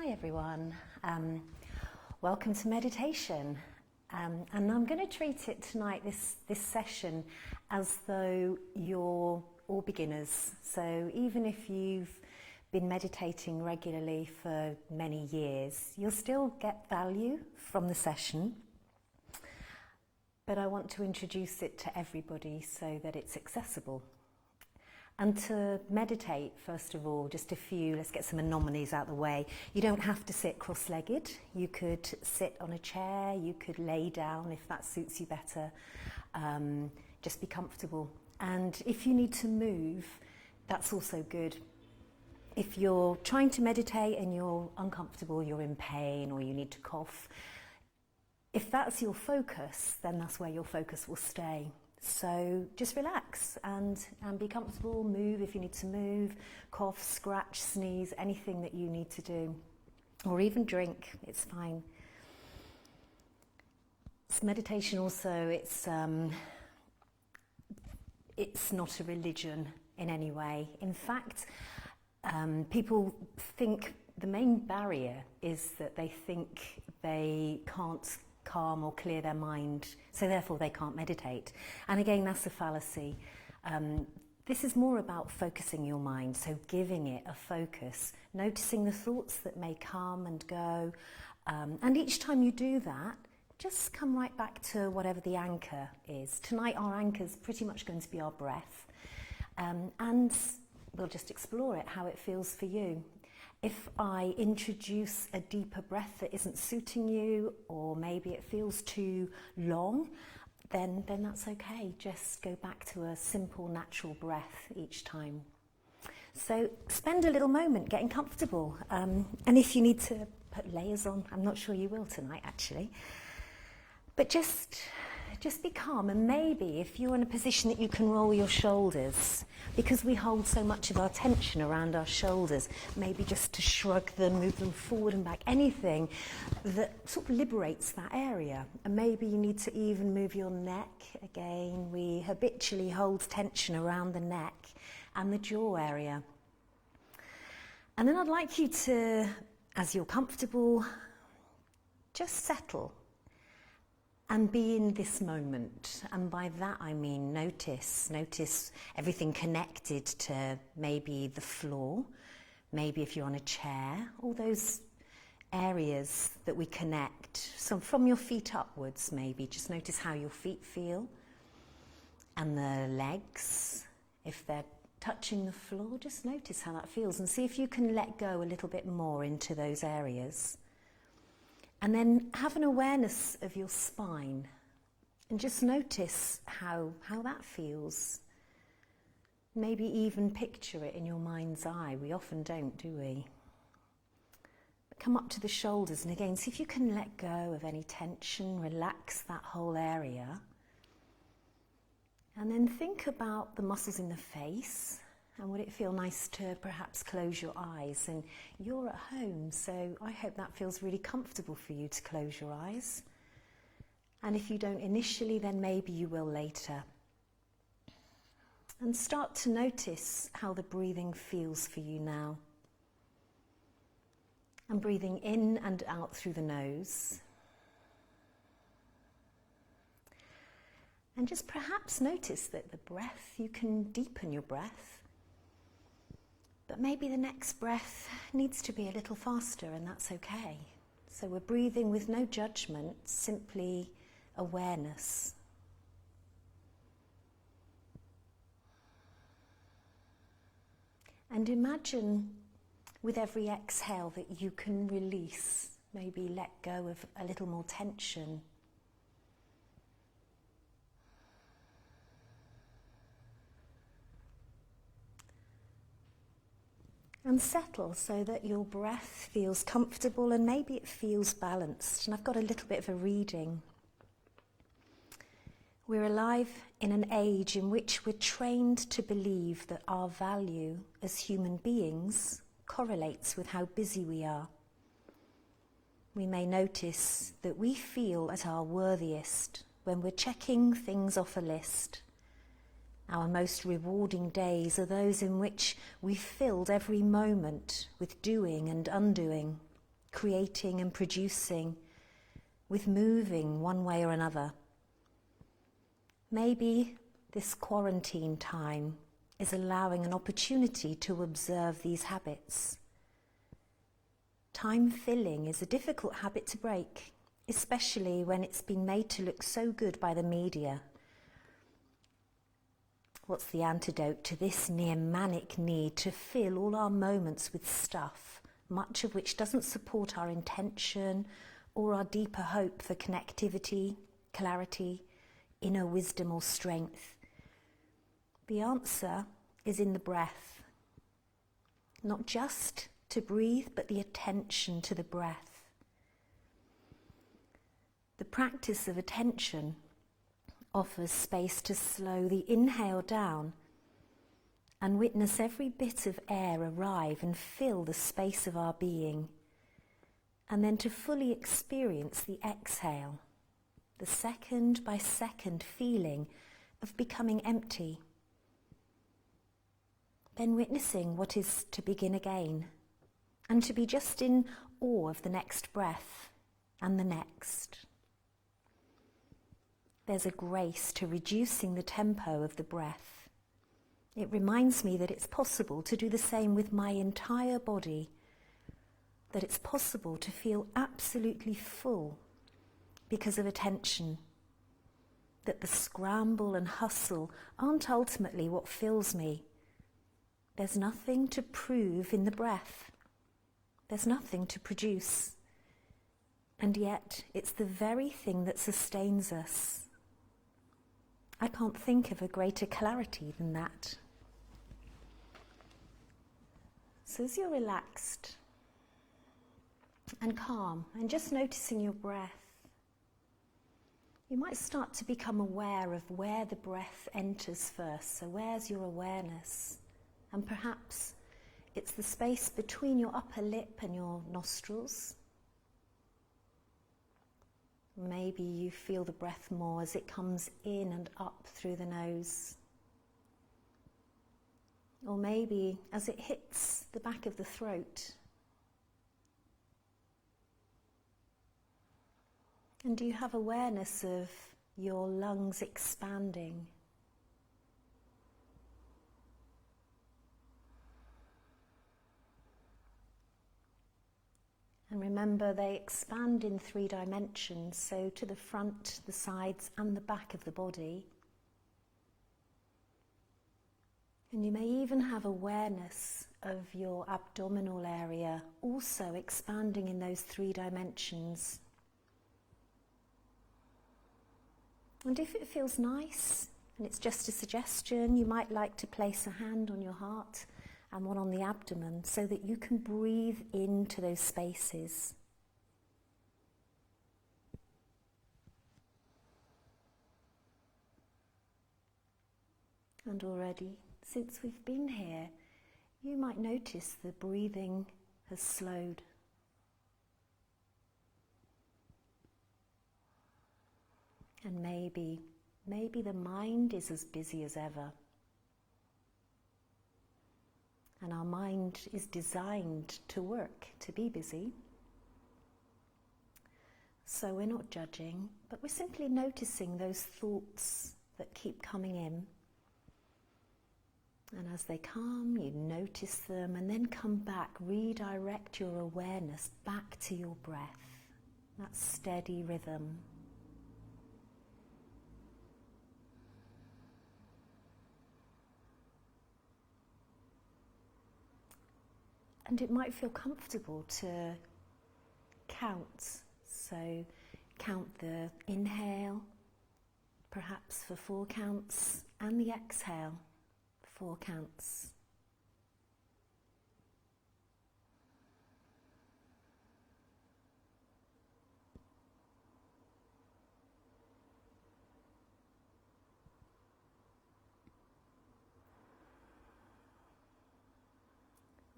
Hi everyone, welcome to meditation, and I'm going to treat it tonight, this session, as though you're all beginners. So even if you've been meditating regularly for many years, you'll still get value from the session, but I want to introduce it to everybody so that it's accessible. And to meditate, first of all, just let's get some anomalies out of the way. You don't have to sit cross-legged. You could sit on a chair, you could lay down if that suits you better. Just be comfortable. And if you need to move, that's also good. If you're trying to meditate and you're uncomfortable, you're in pain or you need to cough, if that's your focus, then that's where your focus will stay. So just relax and be comfortable, move if you need to move, cough, scratch, sneeze, anything that you need to do, or even drink, it's fine. It's meditation also, it's not a religion in any way. In fact, people think the main barrier is that they think they can't calm or clear their mind, so therefore they can't meditate. And again, that's a fallacy. This is more about focusing your mind, so giving it a focus, noticing the thoughts that may come and go, and each time you do that, just come right back to whatever the anchor is. Tonight our anchor is pretty much going to be our breath, and we'll just explore it, how it feels for you. If I introduce a deeper breath that isn't suiting you, or maybe it feels too long, then that's okay. Just go back to a simple, natural breath each time. So spend a little moment getting comfortable. And if you need to put layers on, I'm not sure you will tonight, actually. But just be calm, and maybe if you're in a position that you can roll your shoulders, because we hold so much of our tension around our shoulders, maybe just to shrug them, move them forward and back, anything that sort of liberates that area. And maybe you need to even move your neck. Again, we habitually hold tension around the neck and the jaw area. And then I'd like you to, as you're comfortable, just settle and be in this moment. And by that I mean notice everything connected to maybe the floor, maybe if you're on a chair, all those areas that we connect. So from your feet upwards, maybe just notice how your feet feel, and the legs, if they're touching the floor, just notice how that feels and see if you can let go a little bit more into those areas. And then have an awareness of your spine and just notice how that feels. Maybe even picture it in your mind's eye. We often don't, do we? But come up to the shoulders and again, see if you can let go of any tension, relax that whole area. And then think about the muscles in the face. And would it feel nice to perhaps close your eyes? And you're at home, so I hope that feels really comfortable for you to close your eyes. And if you don't initially, then maybe you will later. And start to notice how the breathing feels for you now. And breathing in and out through the nose. And just perhaps notice that the breath, you can deepen your breath. But maybe the next breath needs to be a little faster, and that's okay. So we're breathing with no judgment, simply awareness. And imagine with every exhale that you can release, maybe let go of a little more tension. And settle so that your breath feels comfortable and maybe it feels balanced. And I've got a little bit of a reading. We're alive in an age in which we're trained to believe that our value as human beings correlates with how busy we are. We may notice that we feel at our worthiest when we're checking things off a list. Our most rewarding days are those in which we've filled every moment with doing and undoing. creating and producing, with moving one way or another. Maybe this quarantine time is allowing an opportunity to observe these habits. Time filling is a difficult habit to break, especially when it's been made to look so good by the media. What's the antidote to this near manic need to fill all our moments with stuff, much of which doesn't support our intention or our deeper hope for connectivity, clarity, inner wisdom or strength? The answer is in the breath. Not just to breathe, but the attention to the breath. The practice of attention offers space to slow the inhale down and witness every bit of air arrive and fill the space of our being, and then to fully experience the exhale, the second by second feeling of becoming empty, then witnessing what is to begin again, and to be just in awe of the next breath and the next. There's a grace to reducing the tempo of the breath. It reminds me that it's possible to do the same with my entire body, that it's possible to feel absolutely full because of attention, that the scramble and hustle aren't ultimately what fills me. There's nothing to prove in the breath. There's nothing to produce. And yet, it's the very thing that sustains us. I can't think of a greater clarity than that. So as you're relaxed and calm and just noticing your breath, you might start to become aware of where the breath enters first. So where's your awareness? And perhaps it's the space between your upper lip and your nostrils. Maybe you feel the breath more as it comes in and up through the nose. Or maybe as it hits the back of the throat. And do you have awareness of your lungs expanding? And remember, they expand in 3 dimensions, so to the front, the sides, and the back of the body. And you may even have awareness of your abdominal area also expanding in those 3 dimensions. And if it feels nice, and it's just a suggestion, you might like to place a hand on your heart and one on the abdomen so that you can breathe into those spaces. And already, since we've been here, you might notice the breathing has slowed. And maybe the mind is as busy as ever. And our mind is designed to work, to be busy. So we're not judging, but we're simply noticing those thoughts that keep coming in. And as they come, you notice them and then come back, redirect your awareness back to your breath, that steady rhythm. And it might feel comfortable to count. So count the inhale, perhaps for 4 counts, and the exhale, 4 counts.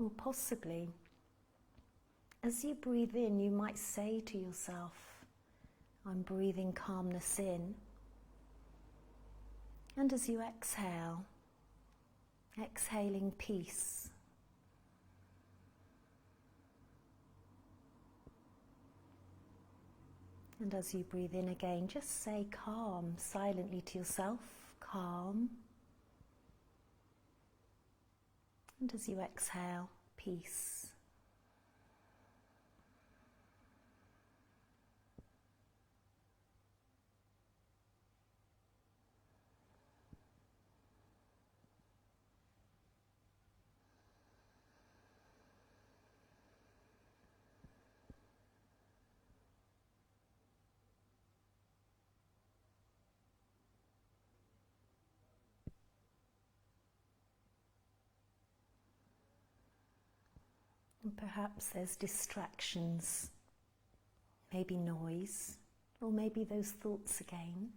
Or possibly, as you breathe in, you might say to yourself, I'm breathing calmness in. And as you exhale, exhaling peace. And as you breathe in again, just say calm silently to yourself, calm. And as you exhale, peace. And perhaps there's distractions, maybe noise, or maybe those thoughts again.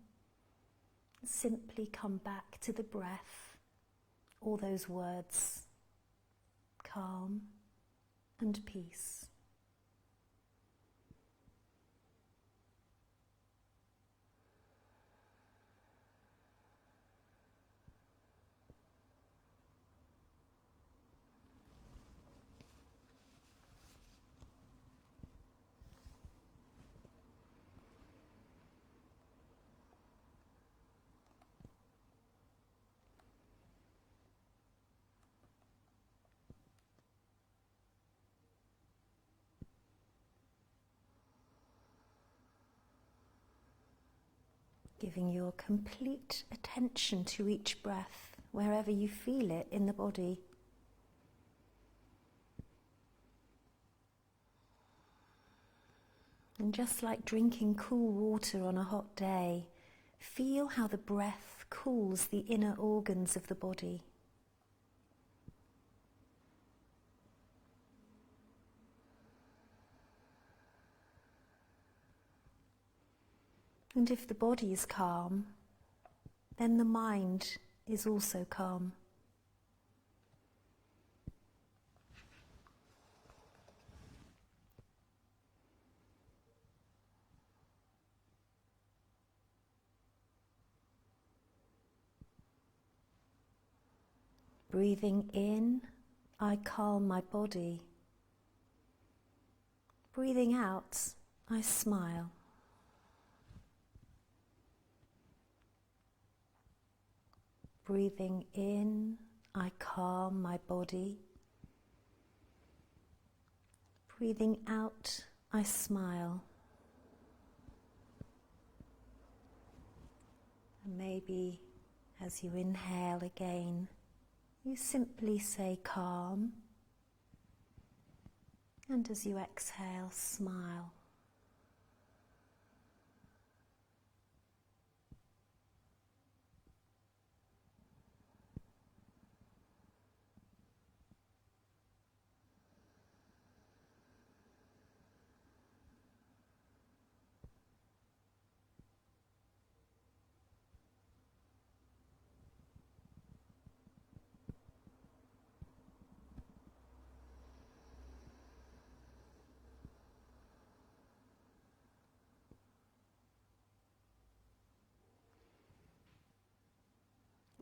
Simply come back to the breath, or those words, calm and peace. Giving your complete attention to each breath, wherever you feel it in the body. And just like drinking cool water on a hot day, feel how the breath cools the inner organs of the body. And if the body is calm, then the mind is also calm. Breathing in, I calm my body. Breathing out, I smile. Breathing in, I calm my body. Breathing out, I smile. And maybe as you inhale again, you simply say calm. And as you exhale, smile.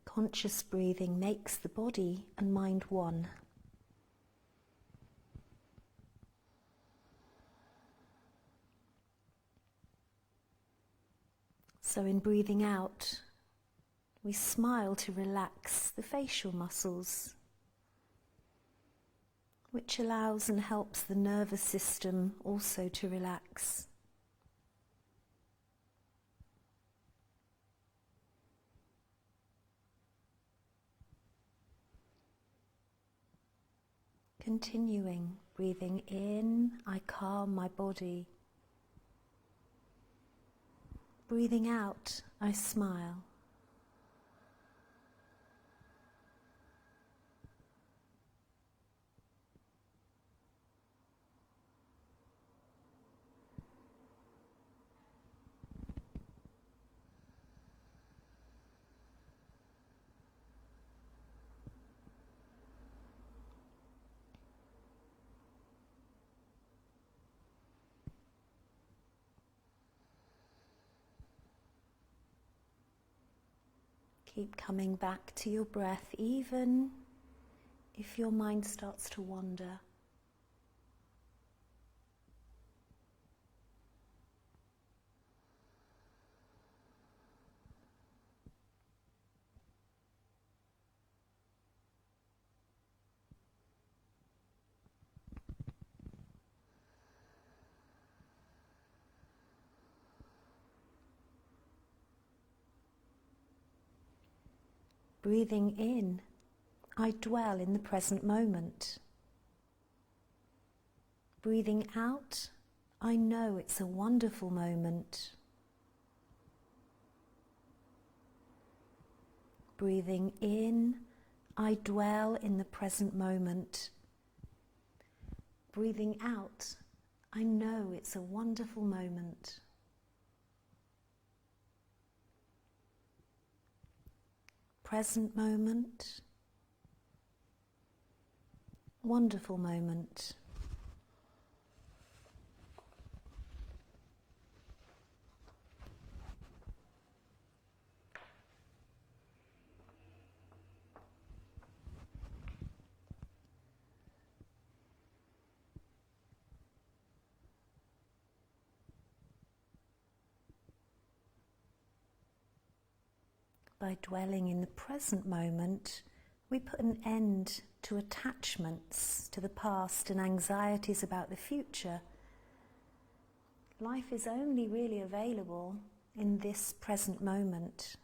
Conscious breathing makes the body and mind one. So in breathing out, we smile to relax the facial muscles, which allows and helps the nervous system also to relax. Continuing, breathing in, I calm my body. Breathing out, I smile. Keep coming back to your breath, even if your mind starts to wander. Breathing in, I dwell in the present moment. Breathing out, I know it's a wonderful moment. Breathing in, I dwell in the present moment. Breathing out, I know it's a wonderful moment. Present moment, wonderful moment. By dwelling in the present moment, we put an end to attachments to the past and anxieties about the future. Life is only really available in this present moment.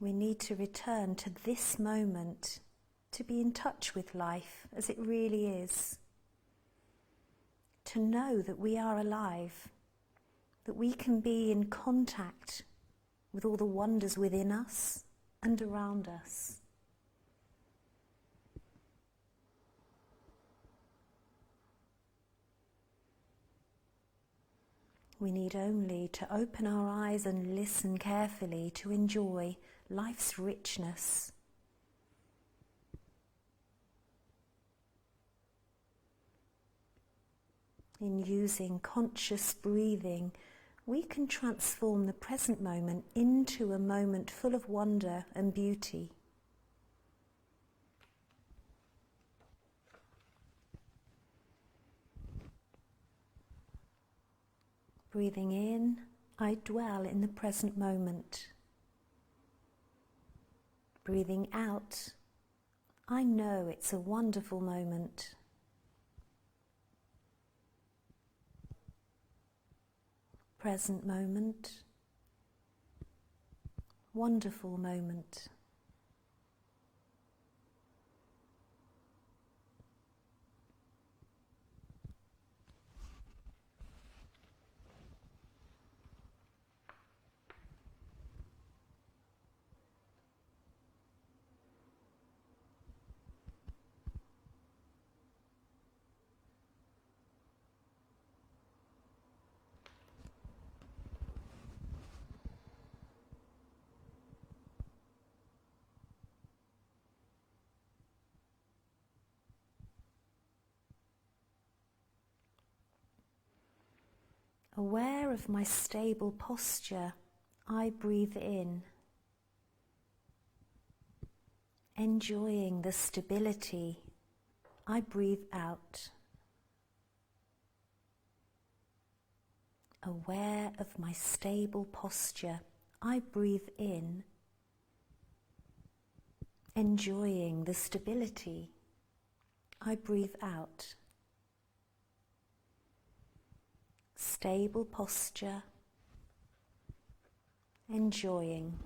We need to return to this moment to be in touch with life as it really is. To know that we are alive, that we can be in contact with all the wonders within us and around us. We need only to open our eyes and listen carefully to enjoy life's richness. In using conscious breathing, we can transform the present moment into a moment full of wonder and beauty. Breathing in, I dwell in the present moment. Breathing out, I know it's a wonderful moment. Present moment, wonderful moment. Aware of my stable posture, I breathe in, enjoying the stability, I breathe out. Aware of my stable posture, I breathe in, enjoying the stability, I breathe out. Stable posture, enjoying.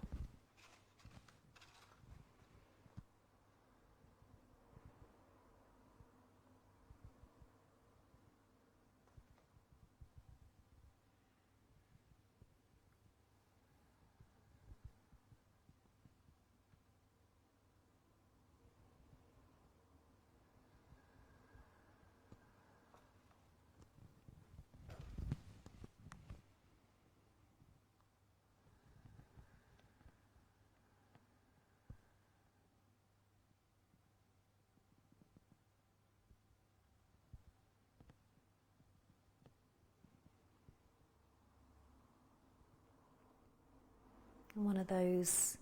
One of those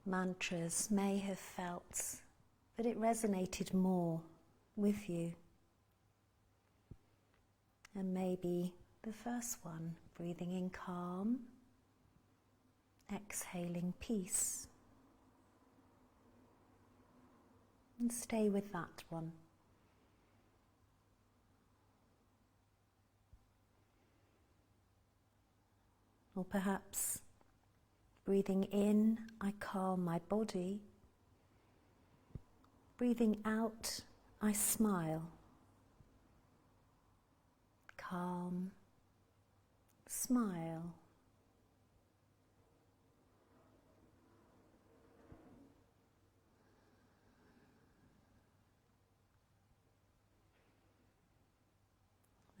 mantras may have felt that it resonated more with you. And maybe the first one, breathing in calm, exhaling peace. And stay with that one. Or perhaps Breathing in, I calm my body. Breathing out, I smile. Calm, smile.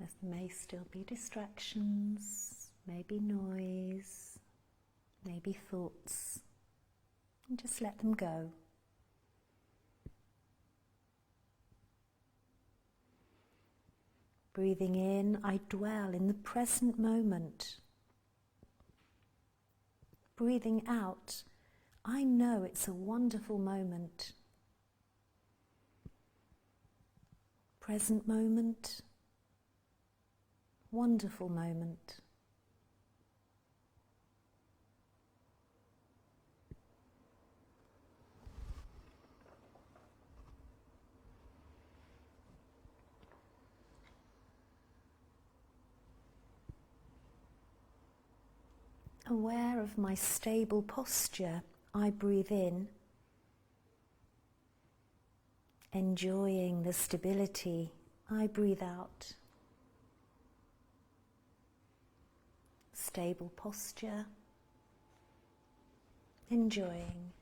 There may still be distractions, maybe noise, maybe thoughts, and just let them go. Breathing in, I dwell in the present moment. Breathing out, I know it's a wonderful moment. Present moment, wonderful moment. Aware of my stable posture, I breathe in, enjoying the stability, I breathe out. Stable posture, enjoying.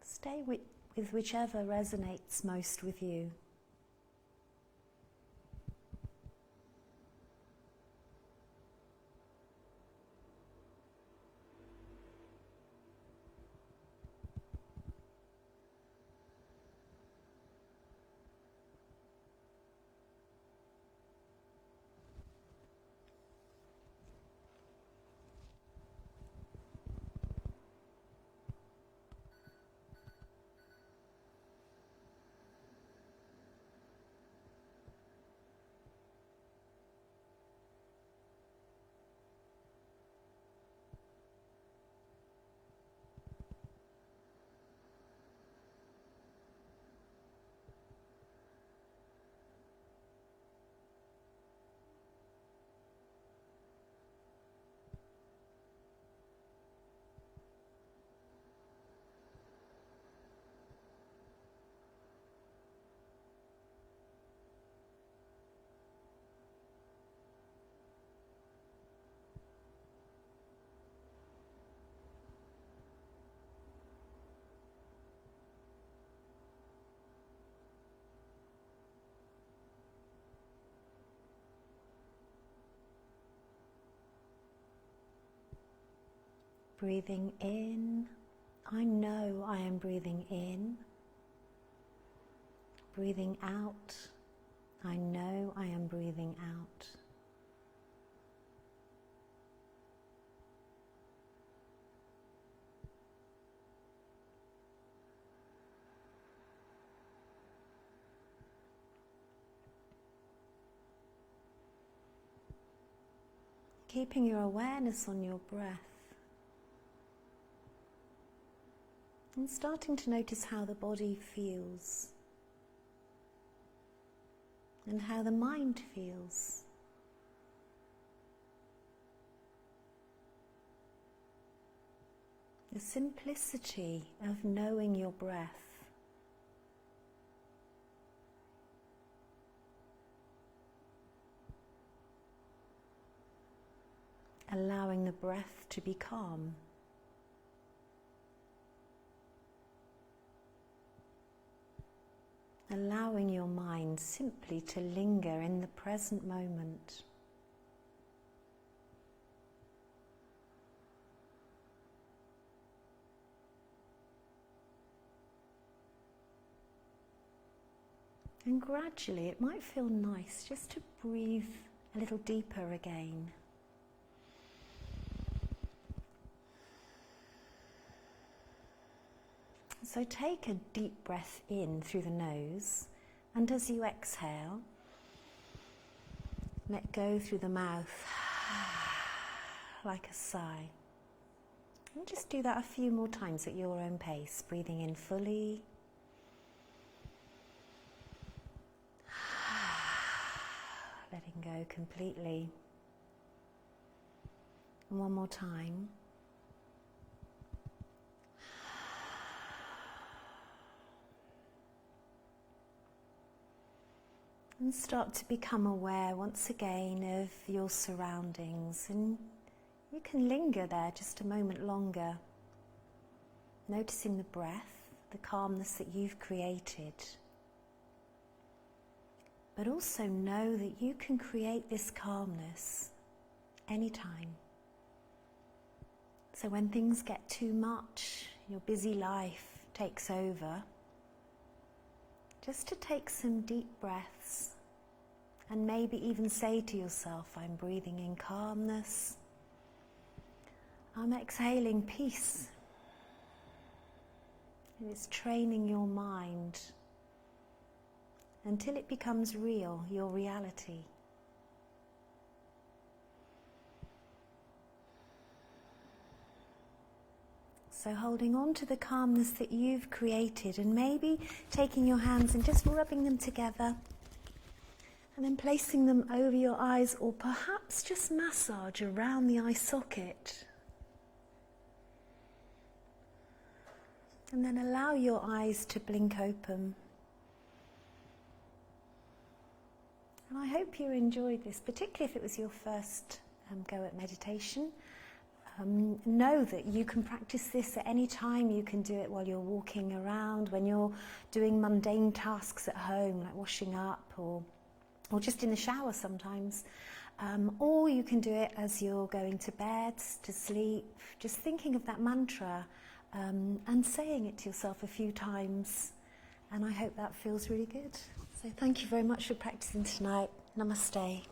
Stay with whichever resonates most with you. Breathing in, I know I am breathing in. Breathing out, I know I am breathing out. Keeping your awareness on your breath. And starting to notice how the body feels and how the mind feels. The simplicity of knowing your breath. Allowing the breath to be calm. Allowing your mind simply to linger in the present moment. And gradually it might feel nice just to breathe a little deeper again. So take a deep breath in through the nose, and as you exhale, let go through the mouth like a sigh. And just do that a few more times at your own pace, breathing in fully. Letting go completely. And one more time. And start to become aware once again of your surroundings, and you can linger there just a moment longer, noticing the breath, the calmness that you've created. But also know that you can create this calmness anytime. So when things get too much, your busy life takes over, just to take some deep breaths and maybe even say to yourself, I'm breathing in calmness, I'm exhaling peace. And it's training your mind until it becomes real, your reality. So holding on to the calmness that you've created, and maybe taking your hands and just rubbing them together and then placing them over your eyes, or perhaps just massage around the eye socket. And then allow your eyes to blink open. And I hope you enjoyed this, particularly if it was your first go at meditation. Know that you can practice this at any time. You can do it while you're walking around, when you're doing mundane tasks at home, like washing up, or just in the shower sometimes. Or you can do it as you're going to bed, to sleep, just thinking of that mantra and saying it to yourself a few times. And I hope that feels really good. So thank you very much for practicing tonight. Namaste.